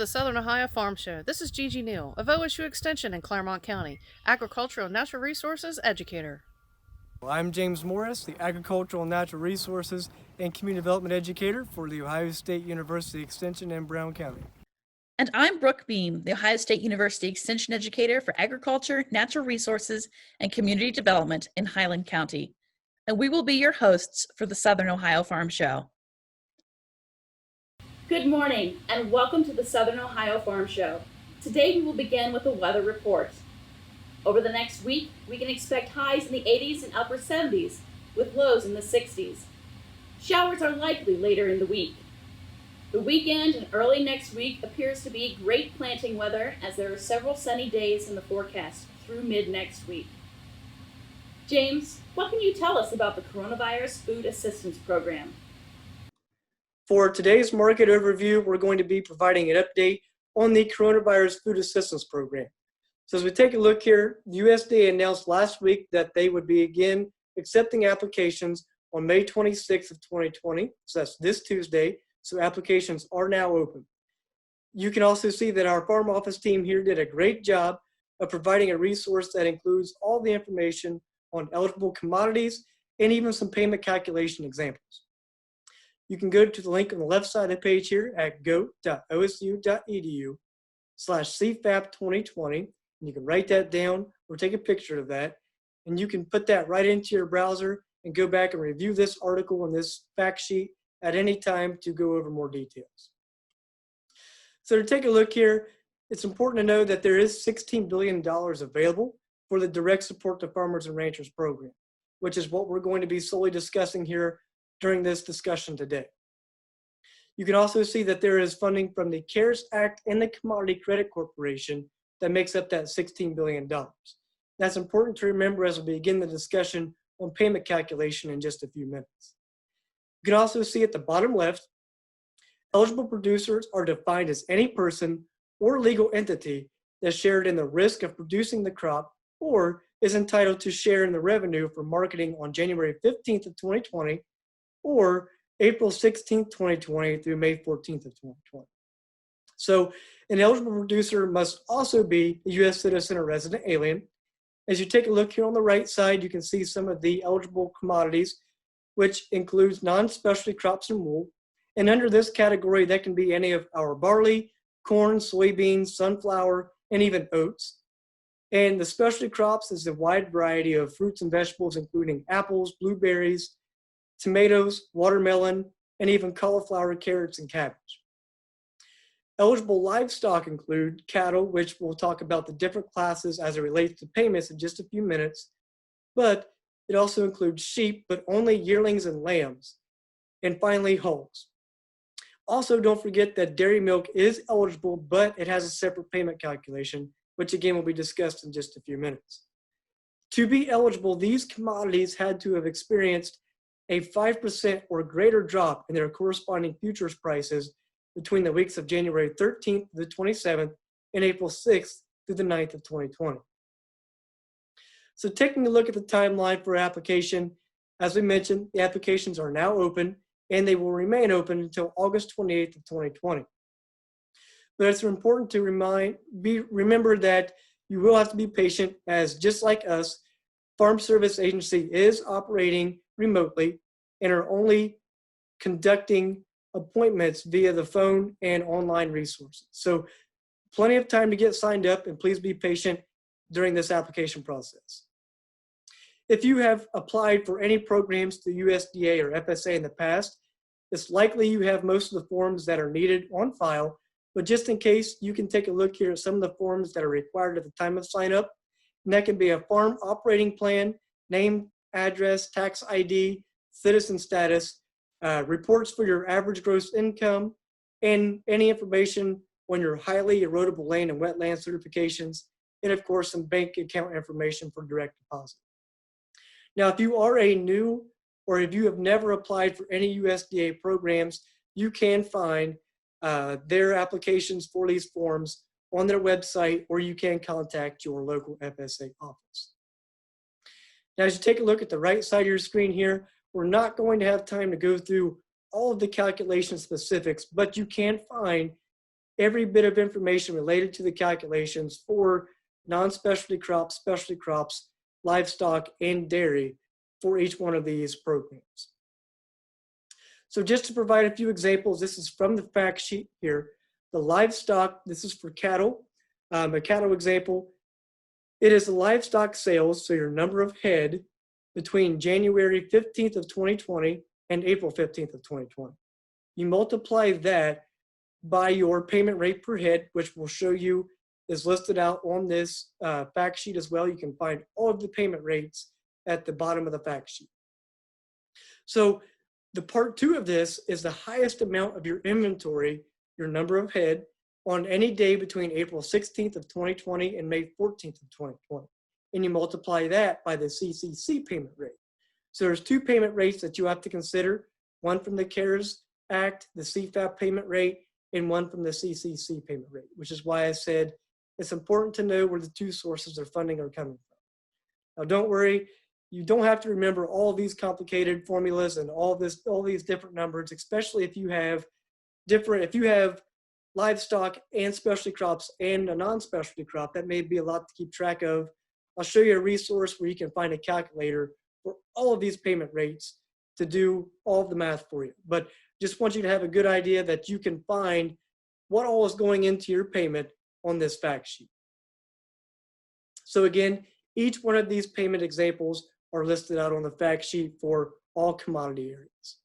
the Southern Ohio Farm Show. This is Gigi Neal of OSU Extension in Claremont County, agricultural and natural resources educator. I'm James Morris, the Agricultural and Natural Resources and Community Development Educator for the Ohio State University Extension in Brown County. And I'm Brooke Beam, the Ohio State University Extension Educator for Agriculture, Natural Resources, and Community Development in Highland County. And we will be your hosts for the Southern Ohio Farm Show. Good morning, and welcome to the Southern Ohio Farm Show. Today we will begin with a weather report. Over the next week, we can expect highs in the 80s and upper 70s, with lows in the 60s. Showers are likely later in the week. The weekend and early next week appears to be great planting weather, as there are several sunny days in the forecast through mid-next week. James, what can you tell us about the Coronavirus Food Assistance Program? For today's market overview, we're going to be providing an update on the Coronavirus Food Assistance Program. So as we take a look here, USDA announced last week that they would begin accepting applications on May 26th of 2020. So that's this Tuesday. So applications are now open. You can also see that our farm office team here did a great job of providing a resource that includes all the information on eligible commodities and even some payment calculation examples. You can go to the link on the left side of the page here at go.osu.edu/CFAP2020. And you can write that down or take a picture of that. And you can put that right into your browser and go back and review this article and this fact sheet at any time to go over more details. So to take a look here, it's important to know that there is $16 billion available for the Direct Support to Farmers and Ranchers program, which is what we're going to be solely discussing here during this discussion today. You can also see that there is funding from the CARES Act and the Commodity Credit Corporation that makes up that $16 billion. That's important to remember as we begin the discussion on payment calculation in just a few minutes. You can also see at the bottom left, eligible producers are defined as any person or legal entity that shared in the risk of producing the crop or is entitled to share in the revenue for marketing on January 15th of 2020 or April 16th, 2020 through May 14th of 2020. So an eligible producer must also be a U.S. citizen or resident alien. As you take a look here on the right side, you can see some of the eligible commodities, which includes non-specialty crops and wool. And under this category, that can be any of our barley, corn, soybeans, sunflower, and even oats. And the specialty crops is a wide variety of fruits and vegetables, including apples, blueberries, tomatoes, watermelon, and even cauliflower, carrots, and cabbage. Eligible livestock include cattle, which we'll talk about the different classes as it relates to payments in just a few minutes, but it also includes sheep, but only yearlings and lambs, and finally hogs. Also, don't forget that dairy milk is eligible, but it has a separate payment calculation, which again will be discussed in just a few minutes. To be eligible, these commodities had to have experienced a 5% or greater drop in their corresponding futures prices between the weeks of January 13th to the 27th and April 6th through the 9th of 2020. So taking a look at the timeline for application, as we mentioned, the applications are now open and they will remain open until August 28th of 2020. But it's important to remember that you will have to be patient, as just like us, Farm Service Agency is operating remotely and are only conducting appointments via the phone and online resources. So plenty of time to get signed up, and please be patient during this application process. If you have applied for any programs through USDA or FSA in the past, it's likely you have most of the forms that are needed on file, but just in case, you can take a look here at some of the forms that are required at the time of sign up. And that can be a farm operating plan, name, address, tax ID, citizen status, reports for your average gross income, and any information on your highly erodible land and wetland certifications, and of course some bank account information for direct deposit. Now, if you are a new or if you have never applied for any USDA programs, you can find their applications for these forms on their website, or you can contact your local FSA office. Now, as you take a look at the right side of your screen here, we're not going to have time to go through all of the calculation specifics, but you can find every bit of information related to the calculations for non-specialty crops, specialty crops, livestock, and dairy for each one of these programs. So just to provide a few examples, this is from the fact sheet here. The livestock, this is for cattle, a cattle example. It is the livestock sales, so your number of head between January 15th of 2020 and April 15th of 2020. You multiply that by your payment rate per head, which will show you is listed out on this fact sheet as well. You can find all of the payment rates at the bottom of the fact sheet. So the part 2 of this is the highest amount of your inventory, your number of head, on any day between April 16th of 2020 and May 14th of 2020. And you multiply that by the CCC payment rate. So there's 2 payment rates that you have to consider, one from the CARES Act, the CFAP payment rate, and one from the CCC payment rate, which is why I said it's important to know where the 2 sources of funding are coming from. Now, don't worry, you don't have to remember all of these complicated formulas and all these different numbers, especially if you have livestock and specialty crops and a non-specialty crop. That may be a lot to keep track of. I'll show you a resource where you can find a calculator for all of these payment rates to do all of the math for you. But just want you to have a good idea that you can find what all is going into your payment on this fact sheet. So again, each one of these payment examples are listed out on the fact sheet for all commodity areas.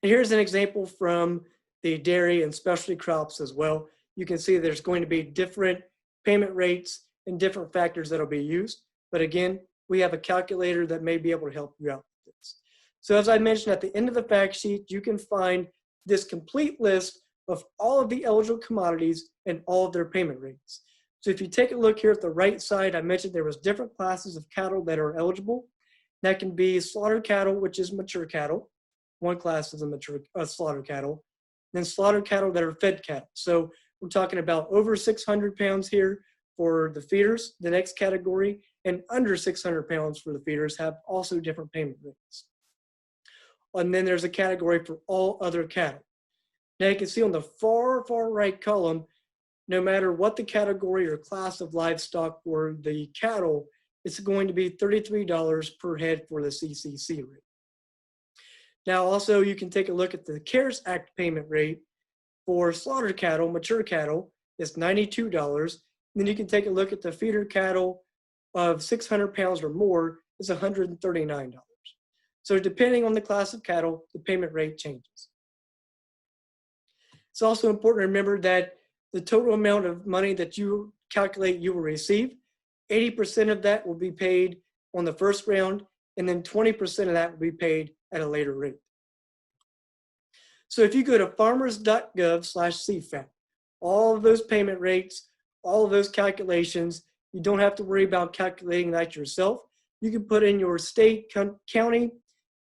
And here's an example from the dairy and specialty crops as well. You can see there's going to be different payment rates and different factors that'll be used. But again, we have a calculator that may be able to help you out with this. So as I mentioned, at the end of the fact sheet, you can find this complete list of all of the eligible commodities and all of their payment rates. So if you take a look here at the right side, I mentioned there was different classes of cattle that are eligible. That can be slaughter cattle, which is mature cattle. One class is a mature slaughter cattle. Then slaughter cattle that are fed cattle. So we're talking about over 600 pounds here for the feeders, the next category, and under 600 pounds for the feeders have also different payment rates. And then there's a category for all other cattle. Now you can see on the far right column, no matter what the category or class of livestock for the cattle, it's going to be $33 per head for the CCC rate. Now also you can take a look at the CARES Act payment rate for slaughter cattle, mature cattle, is $92. Then you can take a look at the feeder cattle of 600 pounds or more is $139. So depending on the class of cattle, the payment rate changes. It's also important to remember that the total amount of money that you calculate you will receive, 80% of that will be paid on the first round, and then 20% of that will be paid at a later rate. So if you go to farmers.gov/CFAP, all of those payment rates, all of those calculations, you don't have to worry about calculating that yourself. You can put in your state, county,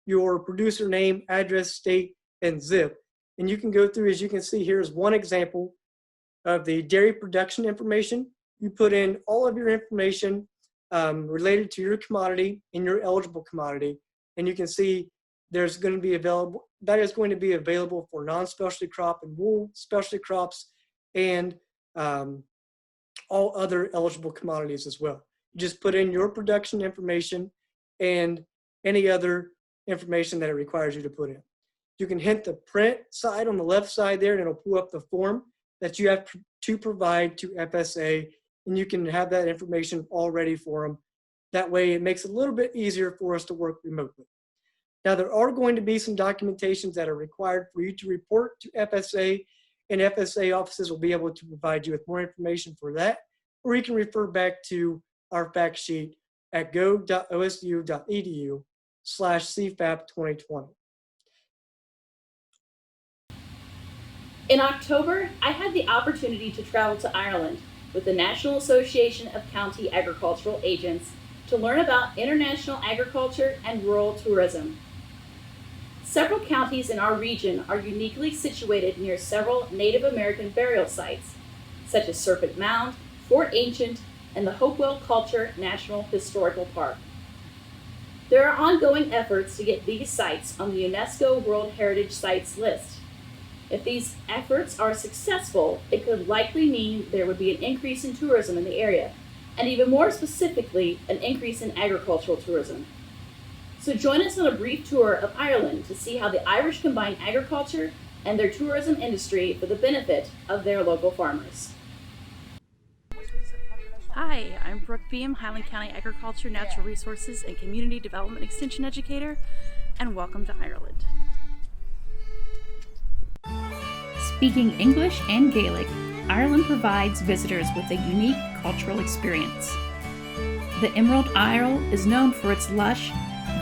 your producer name, address, state, and zip. And you can go through, as you can see here is one example of the dairy production information. You put in all of your information related to your commodity and your eligible commodity. And you can see there's going to be available, that is going to be available for non-specialty crop and wool, specialty crops, and all other eligible commodities as well. You just put in your production information and any other information that it requires you to put in. You can hit the print side on the left side there, and it'll pull up the form that you have to provide to FSA, and you can have that information all ready for them. That way it makes it a little bit easier for us to work remotely. Now, there are going to be some documentations that are required for you to report to FSA, and FSA offices will be able to provide you with more information for that, or you can refer back to our fact sheet at go.osu.edu/CFAP2020. In October, I had the opportunity to travel to Ireland with the National Association of County Agricultural Agents to learn about international agriculture and rural tourism. Several counties in our region are uniquely situated near several Native American burial sites, such as Serpent Mound, Fort Ancient, and the Hopewell Culture National Historical Park. There are ongoing efforts to get these sites on the UNESCO World Heritage Sites list. If these efforts are successful, it could likely mean there would be an increase in tourism in the area, and even more specifically, an increase in agricultural tourism. So join us on a brief tour of Ireland to see how the Irish combine agriculture and their tourism industry for the benefit of their local farmers. Hi, I'm Brooke Beam, Highland County Agriculture, Natural Resources, and Community Development Extension Educator, and welcome to Ireland. Speaking English and Gaelic, Ireland provides visitors with a unique cultural experience. The Emerald Isle is known for its lush,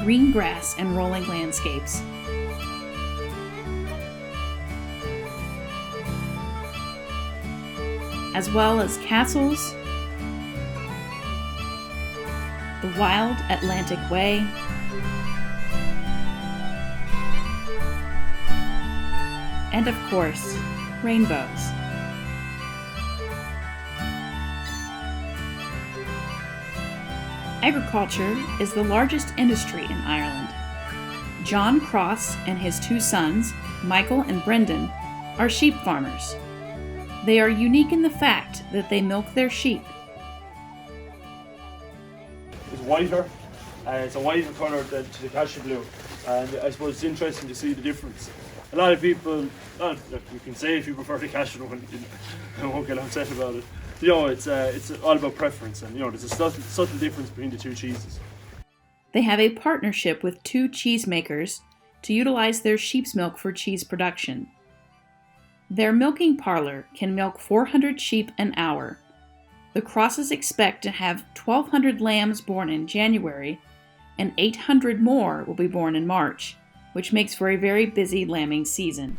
green grass and rolling landscapes. As well as castles, the wild Atlantic Way, and of course, rainbows. Agriculture is the largest industry in Ireland. John Crosse and his two sons, Michael and Brendan, are sheep farmers. They are unique in the fact that they milk their sheep. It's whiter, it's a whiter colour than to the Cashel blue, and I suppose it's interesting to see the difference. A lot of people, you can say if you prefer the Cashel one, I won't get upset about it. You know, it's all about preference, and you know, there's a subtle difference between the two cheeses. They have a partnership with two cheesemakers to utilize their sheep's milk for cheese production. Their milking parlor can milk 400 sheep an hour. The Crosses expect to have 1,200 lambs born in January, and 800 more will be born in March, which makes for a very busy lambing season.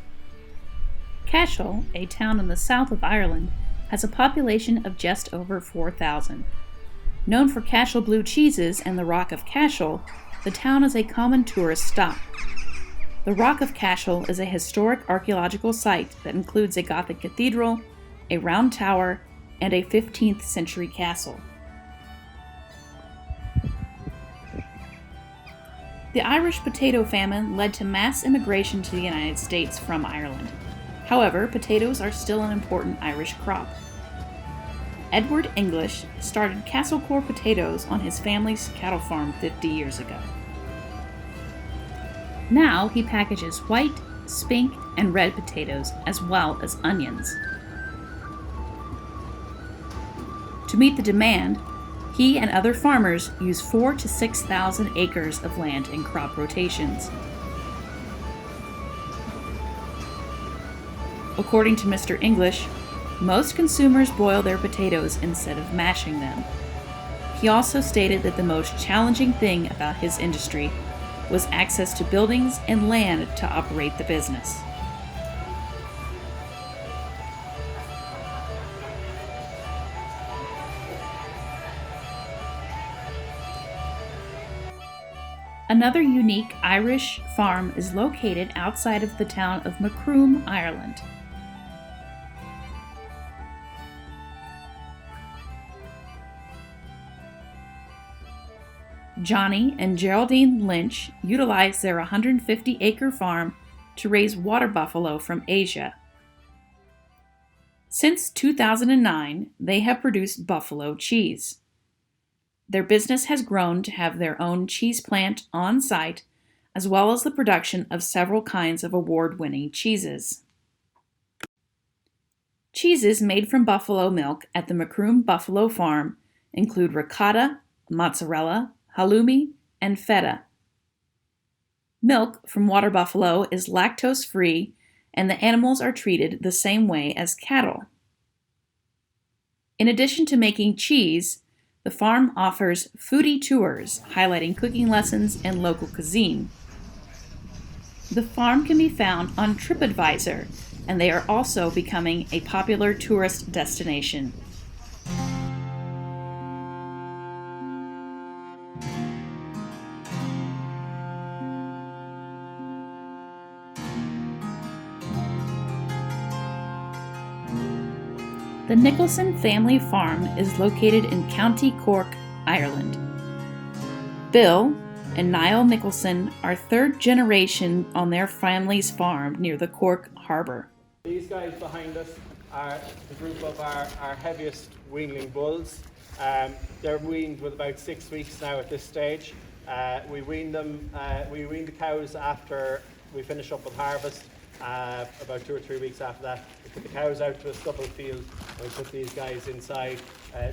Cashel, a town in the south of Ireland, has a population of just over 4,000. Known for Cashel blue cheeses and the Rock of Cashel, the town is a common tourist stop. The Rock of Cashel is a historic archaeological site that includes a Gothic cathedral, a round tower, and a 15th century castle. The Irish potato famine led to mass immigration to the United States from Ireland. However, potatoes are still an important Irish crop. Edward English started Castlecore potatoes on his family's cattle farm 50 years ago. Now he packages white, spink, and red potatoes as well as onions. To meet the demand, he and other farmers use 4,000 to 6,000 acres of land in crop rotations. According to Mr. English, most consumers boil their potatoes instead of mashing them. He also stated that the most challenging thing about his industry was access to buildings and land to operate the business. Another unique Irish farm is located outside of the town of Macroom, Ireland. Johnny and Geraldine Lynch utilized their 150-acre farm to raise water buffalo from Asia. Since 2009, they have produced buffalo cheese. Their business has grown to have their own cheese plant on site, as well as the production of several kinds of award-winning cheeses. Cheeses made from buffalo milk at the Macroom Buffalo Farm include ricotta, mozzarella, halloumi, and feta. Milk from water buffalo is lactose-free, and the animals are treated the same way as cattle. In addition to making cheese, the farm offers foodie tours highlighting cooking lessons and local cuisine. The farm can be found on TripAdvisor, and they are also becoming a popular tourist destination. The Nicholson family farm is located in County Cork, Ireland. Bill and Niall Nicholson are third generation on their family's farm near the Cork Harbour. These guys behind us are the group of our heaviest weanling bulls. They're weaned with about 6 weeks now at this stage. We wean the cows after we finish up with harvest, about 2 or 3 weeks after that. We put the cows out to a stubble field and we put these guys inside.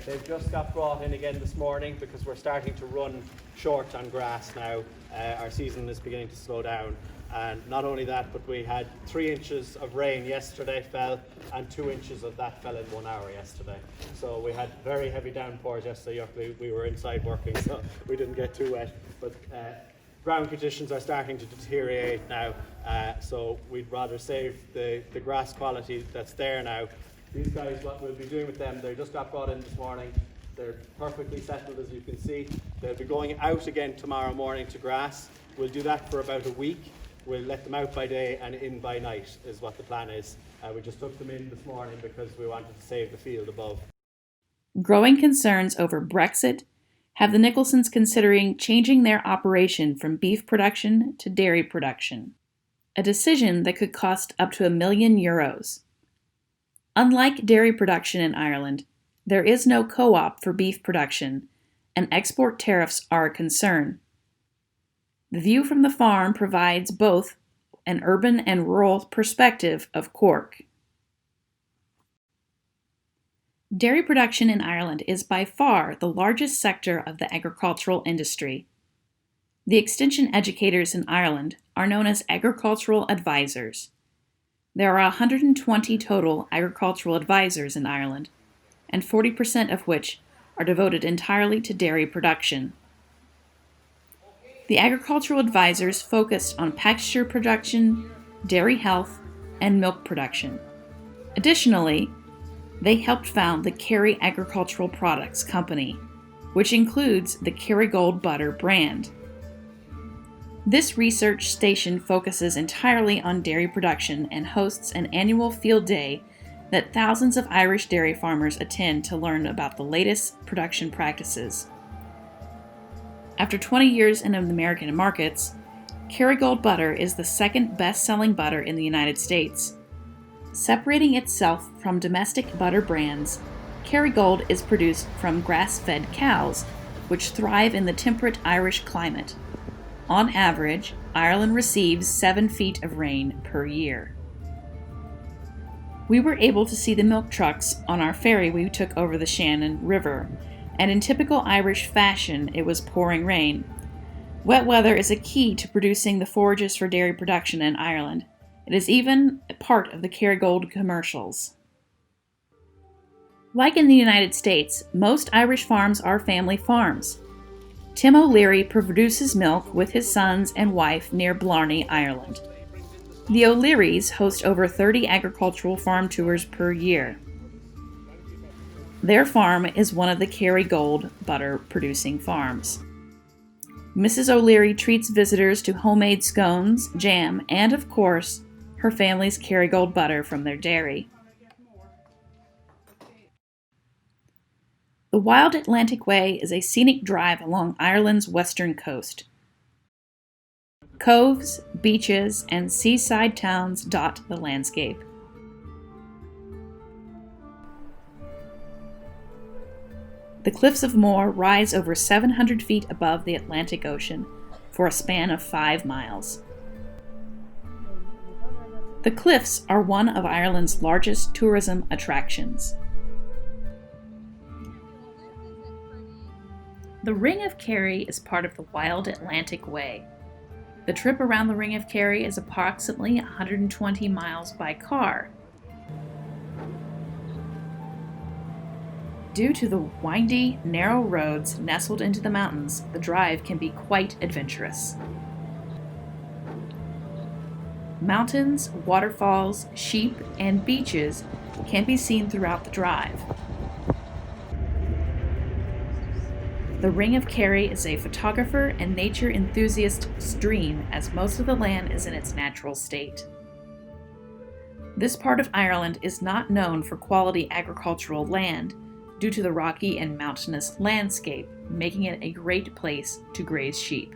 They've just got brought in again this morning because we're starting to run short on grass now. Our season is beginning to slow down. And not only that, but we had 3 inches of rain yesterday fell, and 2 inches of that fell in 1 hour yesterday. So we had very heavy downpours yesterday. Luckily, we were inside working, so we didn't get too wet. But ground conditions are starting to deteriorate now, so we'd rather save the grass quality that's there now. These guys, what we'll be doing with them, they just got brought in this morning. They're perfectly settled, as you can see. They'll be going out again tomorrow morning to grass. We'll do that for about a week. We'll let them out by day and in by night is what the plan is. We just took them in this morning because we wanted to save the field above. Growing concerns over Brexit have the Nicholsons considering changing their operation from beef production to dairy production, a decision that could cost up to €1 million. Unlike dairy production in Ireland, there is no co-op for beef production, and export tariffs are a concern. The view from the farm provides both an urban and rural perspective of Cork. Dairy production in Ireland is by far the largest sector of the agricultural industry. The extension educators in Ireland are known as agricultural advisors. There are 120 total agricultural advisors in Ireland, and 40% of which are devoted entirely to dairy production. The agricultural advisors focused on pasture production, dairy health, and milk production. Additionally, they helped found the Kerry Agricultural Products Company, which includes the Kerrygold butter brand. This research station focuses entirely on dairy production and hosts an annual field day that thousands of Irish dairy farmers attend to learn about the latest production practices. After 20 years in American markets, Kerrygold butter is the second best-selling butter in the United States. Separating itself from domestic butter brands, Kerrygold is produced from grass-fed cows, which thrive in the temperate Irish climate. On average, Ireland receives 7 feet of rain per year. We were able to see the milk trucks on our ferry we took over the Shannon River, and in typical Irish fashion, it was pouring rain. Wet weather is a key to producing the forages for dairy production in Ireland. It is even a part of the Kerrygold commercials. Like in the United States, most Irish farms are family farms. Tim O'Leary produces milk with his sons and wife near Blarney, Ireland. The O'Learys host over 30 agricultural farm tours per year. Their farm is one of the Kerrygold butter producing farms. Mrs. O'Leary treats visitors to homemade scones, jam, and of course, her family's Kerrygold butter from their dairy. The Wild Atlantic Way is a scenic drive along Ireland's western coast. Coves, beaches, and seaside towns dot the landscape. The cliffs of Moher rise over 700 feet above the Atlantic Ocean for a span of 5 miles. The cliffs are one of Ireland's largest tourism attractions. The Ring of Kerry is part of the Wild Atlantic Way. The trip around the Ring of Kerry is approximately 120 miles by car. Due to the windy, narrow roads nestled into the mountains, the drive can be quite adventurous. Mountains, waterfalls, sheep, and beaches can be seen throughout the drive. The Ring of Kerry is a photographer and nature enthusiast's dream, as most of the land is in its natural state. This part of Ireland is not known for quality agricultural land due to the rocky and mountainous landscape, making it a great place to graze sheep.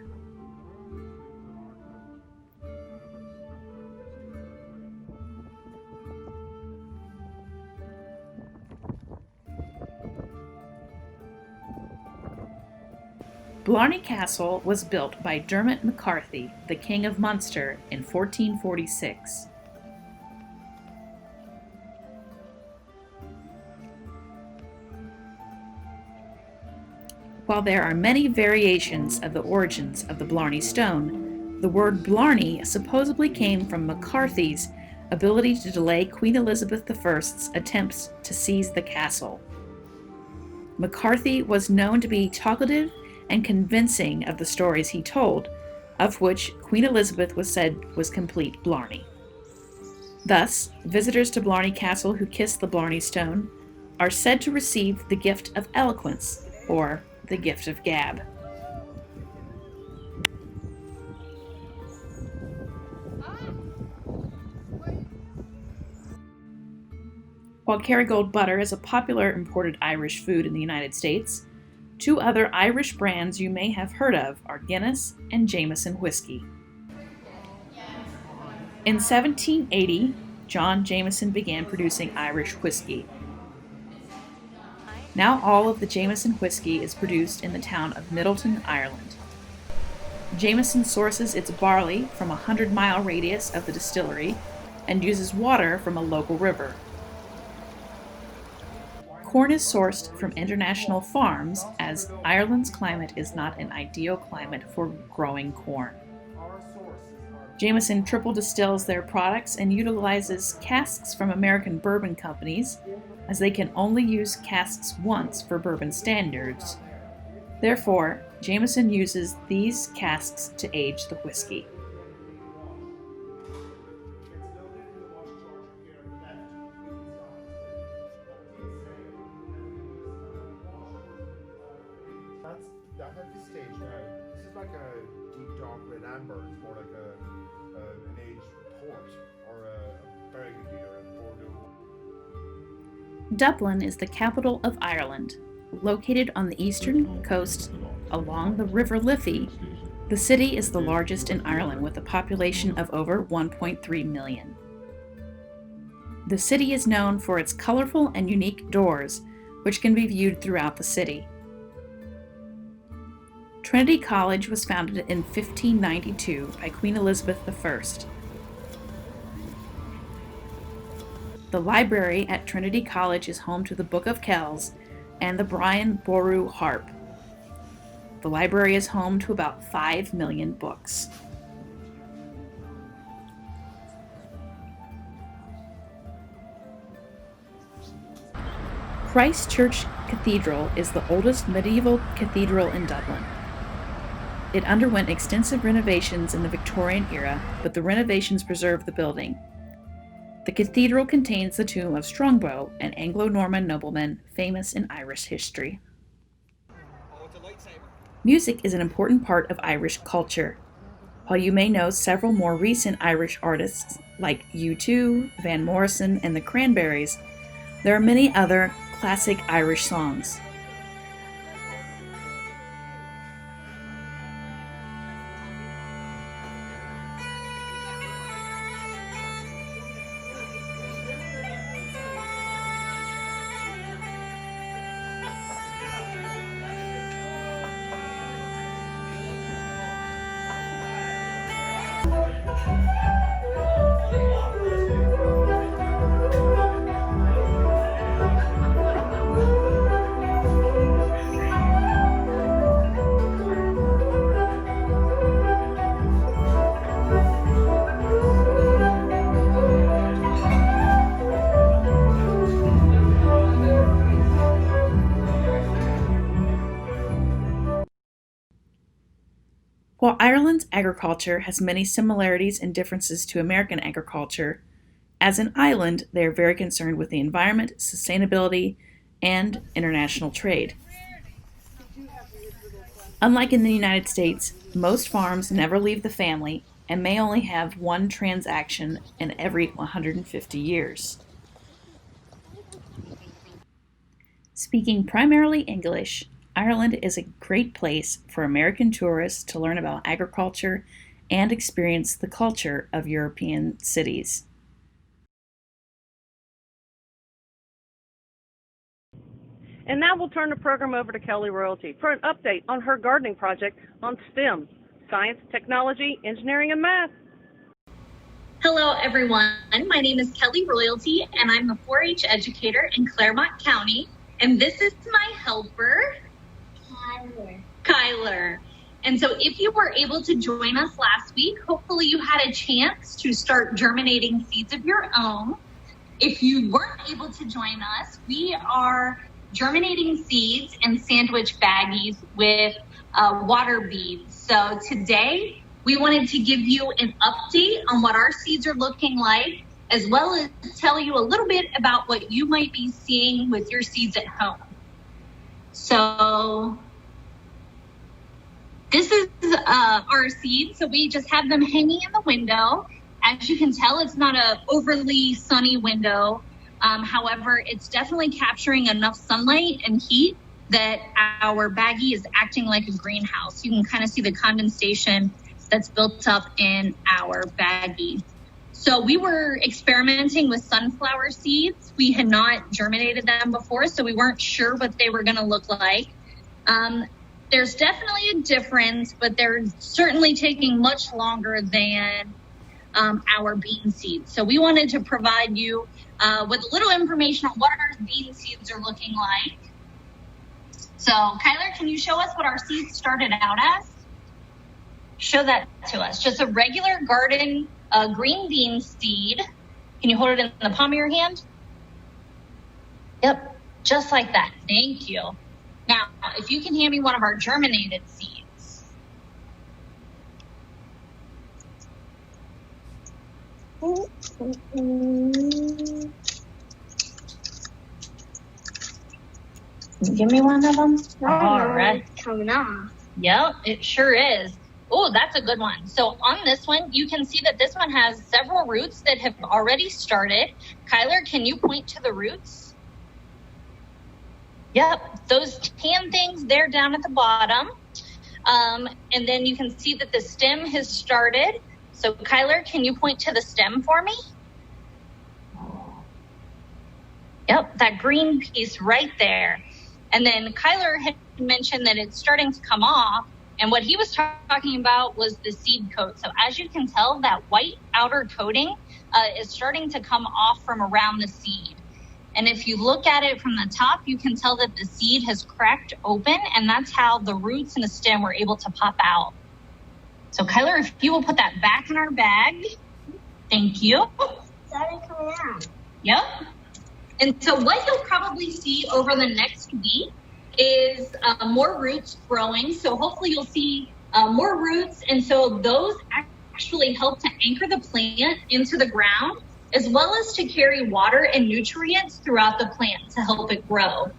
Blarney Castle was built by Dermot McCarthy, the King of Munster, in 1446. While there are many variations of the origins of the Blarney Stone, the word Blarney supposedly came from McCarthy's ability to delay Queen Elizabeth I's attempts to seize the castle. McCarthy was known to be talkative and convincing of the stories he told, of which Queen Elizabeth was said was complete Blarney. Thus, visitors to Blarney Castle who kiss the Blarney Stone are said to receive the gift of eloquence, or the gift of gab. While Kerrygold butter is a popular imported Irish food in the United States, two other Irish brands you may have heard of are Guinness and Jameson whiskey. In 1780, John Jameson began producing Irish whiskey. Now all of the Jameson whiskey is produced in the town of Midelton, Ireland. Jameson sources its barley from a 100-mile radius of the distillery and uses water from a local river. Corn is sourced from international farms, as Ireland's climate is not an ideal climate for growing corn. Jameson triple distills their products and utilizes casks from American bourbon companies, as they can only use casks once for bourbon standards. Therefore, Jameson uses these casks to age the whiskey. That at this stage now, this is like a deep dark red amber. It's more like an aged port or a burgundy or a Bordeaux. Dublin is the capital of Ireland. Located on the eastern coast along the River Liffey, the city is the largest in Ireland with a population of over 1.3 million. The city is known for its colorful and unique doors, which can be viewed throughout the city. Trinity College was founded in 1592 by Queen Elizabeth I. The library at Trinity College is home to the Book of Kells and the Brian Boru harp. The library is home to about 5 million books. Christ Church Cathedral is the oldest medieval cathedral in Dublin. It underwent extensive renovations in the Victorian era, but the renovations preserved the building. The cathedral contains the tomb of Strongbow, an Anglo-Norman nobleman famous in Irish history. Music is an important part of Irish culture. While you may know several more recent Irish artists like U2, Van Morrison, and the Cranberries, there are many other classic Irish songs. While Ireland's agriculture has many similarities and differences to American agriculture, as an island, they are very concerned with the environment, sustainability, and international trade. Unlike in the United States, most farms never leave the family and may only have one transaction in every 150 years. Speaking primarily English, Ireland is a great place for American tourists to learn about agriculture and experience the culture of European cities. And now we'll turn the program over to Kelly Royalty for an update on her gardening project on STEM, science, technology, engineering, and math. Hello, everyone. My name is Kelly Royalty, and I'm a 4-H educator in Claremont County. And this is my helper, Kyler. And so if you were able to join us last week, hopefully you had a chance to start germinating seeds of your own. If you weren't able to join us, we are germinating seeds in sandwich baggies with water beads. So today we wanted to give you an update on what our seeds are looking like, as well as tell you a little bit about what you might be seeing with your seeds at home. So this is our seeds. So we just have them hanging in the window. As you can tell, it's not an overly sunny window. However, it's definitely capturing enough sunlight and heat that our baggie is acting like a greenhouse. You can kind of see the condensation that's built up in our baggie. So we were experimenting with sunflower seeds. We had not germinated them before, so we weren't sure what they were going to look like. There's definitely a difference, but they're certainly taking much longer than our bean seeds. So we wanted to provide you with a little information on what our bean seeds are looking like. So Kyler, can you show us what our seeds started out as? Show that to us. Just a regular garden green bean seed. Can you hold it in the palm of your hand? Yep, just like that. Thank you. Now, if you can hand me one of our germinated seeds. Give me one of them. All right. Coming off. Yep, it sure is. Oh, that's a good one. So on this one, you can see that this one has several roots that have already started. Kyler, can you point to the roots? Yep, those tan things, they're down at the bottom. And then you can see that the stem has started. So Kyler, can you point to the stem for me? Yep, that green piece right there. And then Kyler had mentioned that it's starting to come off. And what he was talking about was the seed coat. So as you can tell, that white outer coating is starting to come off from around the seed. And if you look at it from the top, you can tell that the seed has cracked open, and that's how the roots and the stem were able to pop out. So Kyler, if you will put that back in our bag. Thank you. Started coming out. Yep. And so what you'll probably see over the next week is more roots growing. So hopefully you'll see more roots. And so those actually help to anchor the plant into the ground, as well as to carry water and nutrients throughout the plant to help it grow.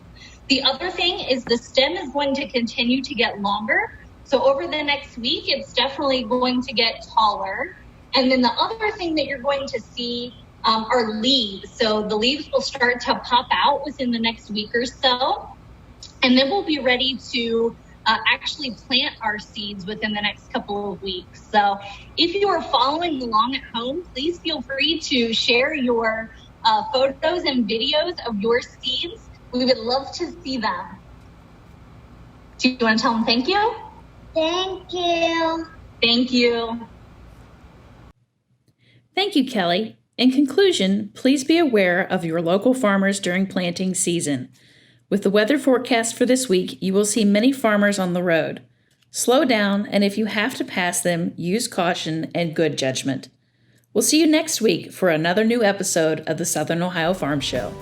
The other thing is the stem is going to continue to get longer. So over the next week, it's definitely going to get taller. And then the other thing that you're going to see are leaves. So the leaves will start to pop out within the next week or so. And then we'll be ready to actually plant our seeds within the next couple of weeks. So if you are following along at home, please feel free to share your photos and videos of your seeds. We would love to see them. Do you want to tell them thank you? Thank you. Thank you. Thank you, Kelly. In conclusion, please be aware of your local farmers during planting season. With the weather forecast for this week, you will see many farmers on the road. Slow down, and if you have to pass them, use caution and good judgment. We'll see you next week for another new episode of the Southern Ohio Farm Show.